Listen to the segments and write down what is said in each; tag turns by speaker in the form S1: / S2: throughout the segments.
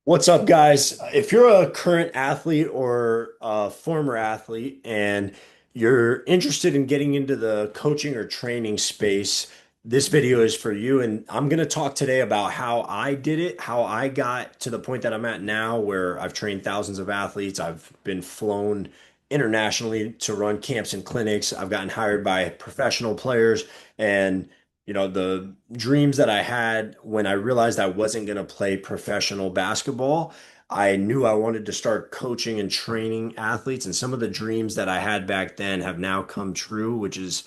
S1: What's up, guys? If you're a current athlete or a former athlete and you're interested in getting into the coaching or training space, this video is for you. And I'm going to talk today about how I did it, how I got to the point that I'm at now, where I've trained thousands of athletes. I've been flown internationally to run camps and clinics. I've gotten hired by professional players. And the dreams that I had when I realized I wasn't going to play professional basketball, I knew I wanted to start coaching and training athletes. And some of the dreams that I had back then have now come true, which is,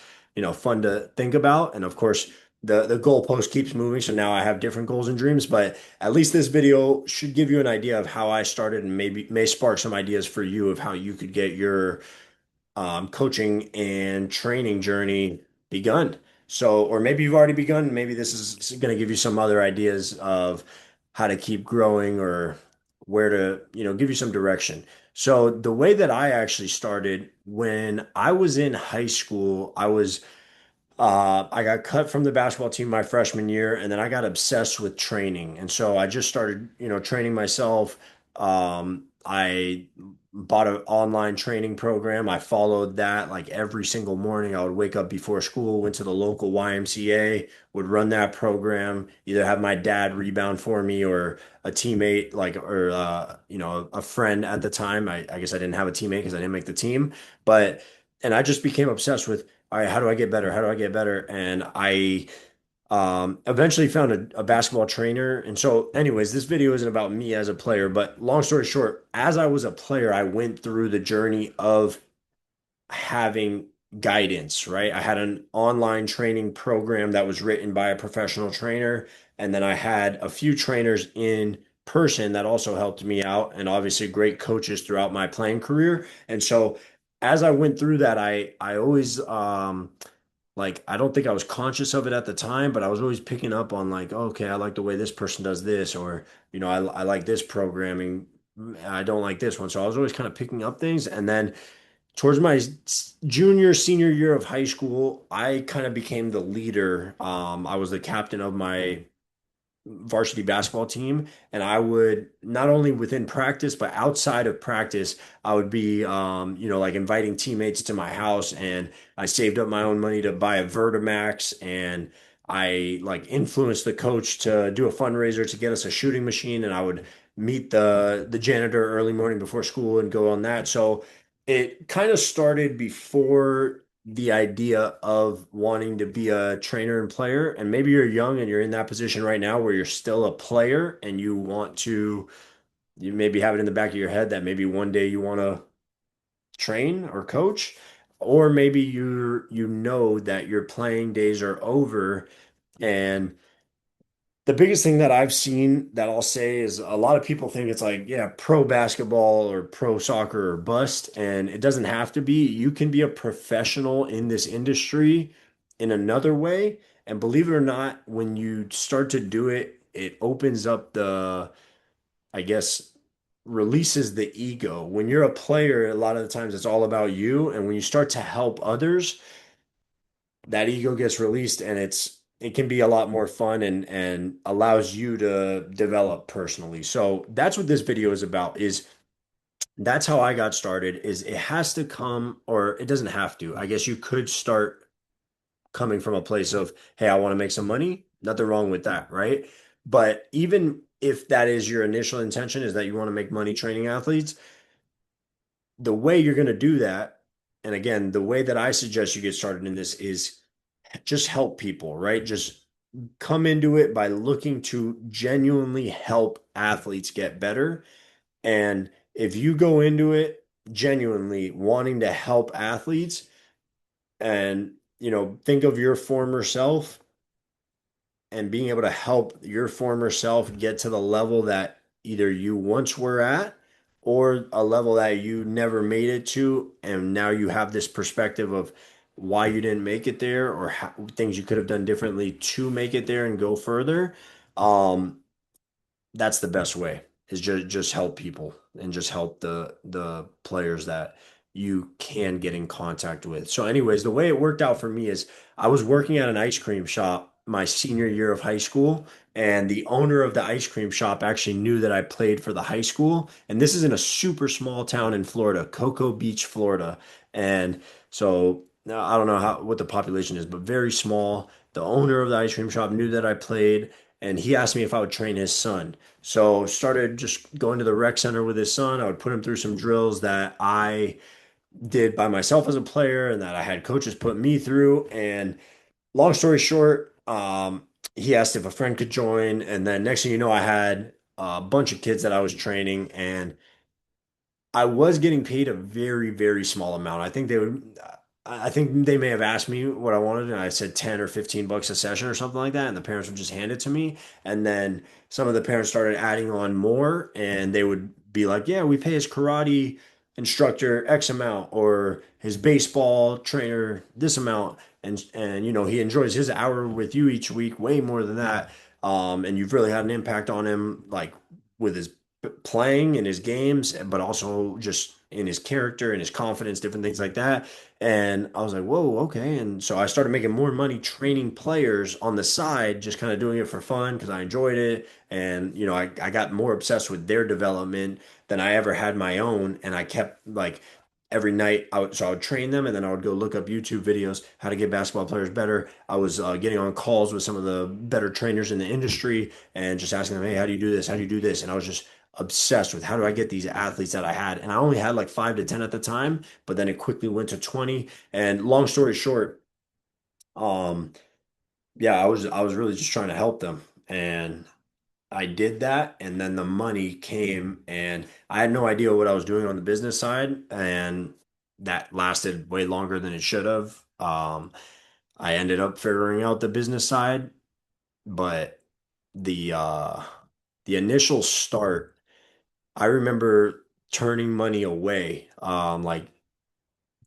S1: fun to think about. And of course, the goalpost keeps moving. So now I have different goals and dreams, but at least this video should give you an idea of how I started and maybe may spark some ideas for you of how you could get your coaching and training journey begun. So, or maybe you've already begun. Maybe this is going to give you some other ideas of how to keep growing or where to, give you some direction. So, the way that I actually started when I was in high school, I got cut from the basketball team my freshman year, and then I got obsessed with training. And so I just started, training myself. I bought an online training program. I followed that like every single morning. I would wake up before school, went to the local YMCA, would run that program, either have my dad rebound for me or a teammate, a friend at the time. I guess I didn't have a teammate because I didn't make the team, and I just became obsessed with, all right, how do I get better? How do I get better? And I eventually found a basketball trainer. And so, anyways, this video isn't about me as a player, but long story short, as I was a player, I went through the journey of having guidance, right? I had an online training program that was written by a professional trainer. And then I had a few trainers in person that also helped me out, and obviously great coaches throughout my playing career. And so, as I went through that, I always like I don't think I was conscious of it at the time, but I was always picking up on like, oh, okay, I like the way this person does this, or I like this programming. I don't like this one. So I was always kind of picking up things. And then towards my junior, senior year of high school, I kind of became the leader. I was the captain of my varsity basketball team, and I would not only within practice but outside of practice I would be like inviting teammates to my house, and I saved up my own money to buy a Vertimax, and I like influenced the coach to do a fundraiser to get us a shooting machine, and I would meet the janitor early morning before school and go on that. So it kind of started before the idea of wanting to be a trainer and player. And maybe you're young and you're in that position right now where you're still a player and you want to, you maybe have it in the back of your head that maybe one day you want to train or coach, or maybe you know that your playing days are over. And the biggest thing that I've seen that I'll say is a lot of people think it's like, yeah, pro basketball or pro soccer or bust. And it doesn't have to be. You can be a professional in this industry in another way. And believe it or not, when you start to do it, it opens up I guess, releases the ego. When you're a player, a lot of the times it's all about you. And when you start to help others, that ego gets released, and it can be a lot more fun and allows you to develop personally. So that's what this video is about, is that's how I got started. Is it has to come, or it doesn't have to. I guess you could start coming from a place of, hey, I want to make some money. Nothing wrong with that, right? But even if that is your initial intention, is that you want to make money training athletes, the way you're going to do that, and again, the way that I suggest you get started in this is just help people, right? Just come into it by looking to genuinely help athletes get better. And if you go into it genuinely wanting to help athletes and, think of your former self and being able to help your former self get to the level that either you once were at or a level that you never made it to, and now you have this perspective of why you didn't make it there or how, things you could have done differently to make it there and go further. um that's the best way, is just help people and just help the players that you can get in contact with. So anyways, the way it worked out for me is I was working at an ice cream shop my senior year of high school. And the owner of the ice cream shop actually knew that I played for the high school. And this is in a super small town in Florida, Cocoa Beach, Florida. And so now I don't know what the population is, but very small. The owner of the ice cream shop knew that I played, and he asked me if I would train his son. So started just going to the rec center with his son. I would put him through some drills that I did by myself as a player and that I had coaches put me through. And long story short, he asked if a friend could join. And then next thing you know, I had a bunch of kids that I was training, and I was getting paid a very, very small amount. I think they may have asked me what I wanted, and I said 10 or $15 a session or something like that. And the parents would just hand it to me. And then some of the parents started adding on more, and they would be like, yeah, we pay his karate instructor X amount, or his baseball trainer this amount. And he enjoys his hour with you each week way more than that. And you've really had an impact on him, like with his playing in his games, but also just in his character and his confidence, different things like that. And I was like, whoa, okay. And so I started making more money training players on the side, just kind of doing it for fun because I enjoyed it. And, I got more obsessed with their development than I ever had my own. And I kept like every night, so I would train them, and then I would go look up YouTube videos, how to get basketball players better. I was getting on calls with some of the better trainers in the industry and just asking them, hey, how do you do this? How do you do this? And I was just obsessed with how do I get these athletes that I had. And I only had like 5 to 10 at the time, but then it quickly went to 20. And long story short, um, yeah, I was really just trying to help them. And I did that, and then the money came, and I had no idea what I was doing on the business side, and that lasted way longer than it should have. I ended up figuring out the business side, but the uh the initial start, I remember turning money away, like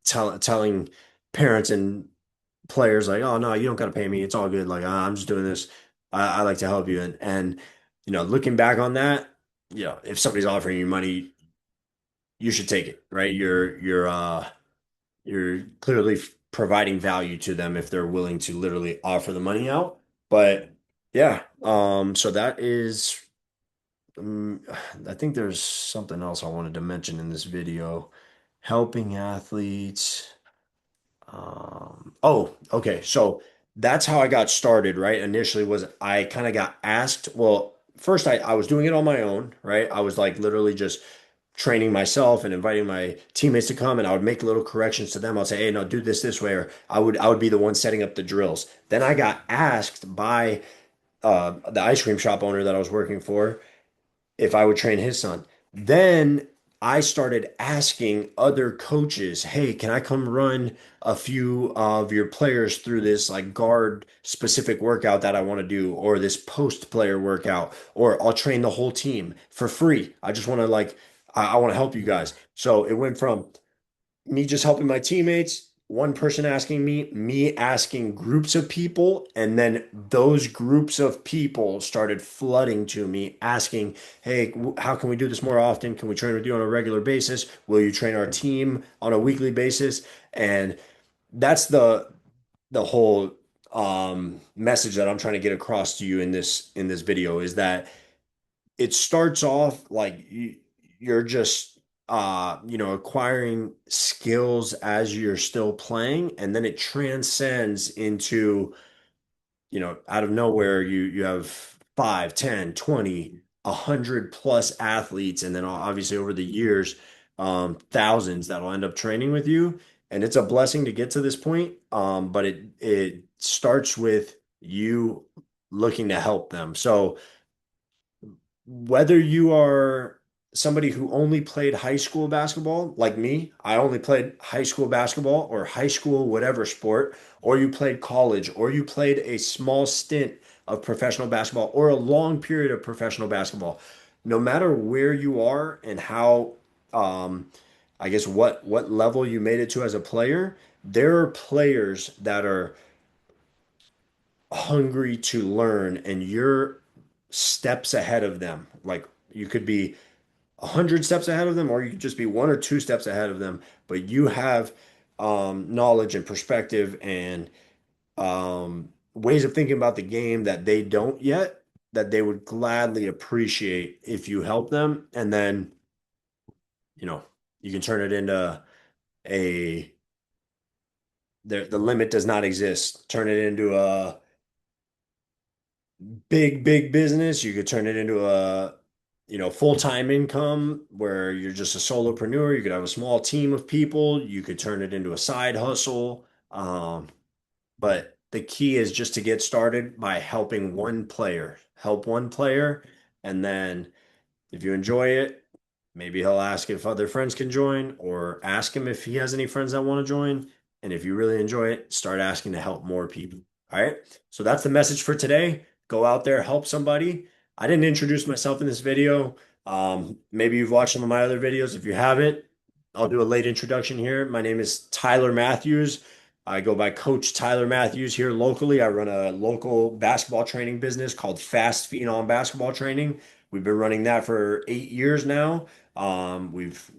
S1: telling parents and players like, "Oh no, you don't got to pay me. It's all good. Like I'm just doing this. I like to help you." And looking back on that, if somebody's offering you money, you should take it, right? You're clearly providing value to them if they're willing to literally offer the money out. But yeah, so that is. Um, I think there's something else I wanted to mention in this video. Helping athletes. Oh, okay. So that's how I got started, right? Initially was I kind of got asked, well, first I was doing it on my own, right? I was like literally just training myself and inviting my teammates to come, and I would make little corrections to them. I'll say, hey, no, do this way, or I would be the one setting up the drills. Then I got asked by the ice cream shop owner that I was working for if I would train his son. Then I started asking other coaches, hey, can I come run a few of your players through this like guard specific workout that I want to do, or this post player workout, or I'll train the whole team for free. I just want to I want to help you guys. So it went from me just helping my teammates, one person asking me asking groups of people, and then those groups of people started flooding to me asking, "Hey, how can we do this more often? Can we train with you on a regular basis? Will you train our team on a weekly basis?" And that's the whole message that I'm trying to get across to you in this video is that it starts off like you're just acquiring skills as you're still playing, and then it transcends into out of nowhere you have 5, 10, 20, 100 plus athletes, and then obviously over the years thousands that'll end up training with you. And it's a blessing to get to this point, but it starts with you looking to help them. So whether you are somebody who only played high school basketball, like me, I only played high school basketball or high school whatever sport, or you played college, or you played a small stint of professional basketball or a long period of professional basketball, no matter where you are and how, um, I guess what level you made it to as a player, there are players that are hungry to learn, and you're steps ahead of them. Like you could be 100 steps ahead of them, or you could just be 1 or 2 steps ahead of them, but you have knowledge and perspective and ways of thinking about the game that they don't yet, that they would gladly appreciate if you help them. And then, you know, you can turn it into a the limit does not exist. Turn it into a big business. You could turn it into a, full-time income where you're just a solopreneur. You could have a small team of people. You could turn it into a side hustle. But the key is just to get started by helping one player, help one player, and then if you enjoy it, maybe he'll ask if other friends can join or ask him if he has any friends that want to join. And if you really enjoy it, start asking to help more people. All right. So that's the message for today. Go out there, help somebody. I didn't introduce myself in this video. Maybe you've watched some of my other videos. If you haven't, I'll do a late introduction here. My name is Tyler Matthews. I go by Coach Tyler Matthews here locally. I run a local basketball training business called Fast Phenom Basketball Training. We've been running that for 8 years now. We've,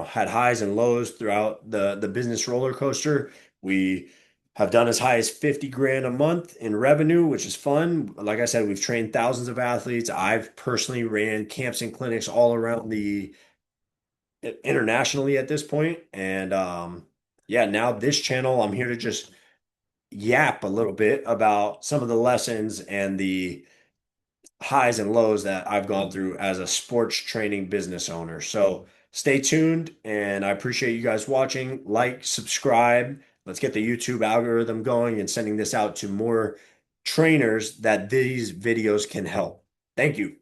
S1: had highs and lows throughout the business roller coaster. We have done as high as 50 grand a month in revenue, which is fun. Like I said, we've trained thousands of athletes. I've personally ran camps and clinics all around the internationally at this point. And yeah, now this channel, I'm here to just yap a little bit about some of the lessons and the highs and lows that I've gone through as a sports training business owner. So stay tuned, and I appreciate you guys watching. Like, subscribe. Let's get the YouTube algorithm going and sending this out to more trainers that these videos can help. Thank you.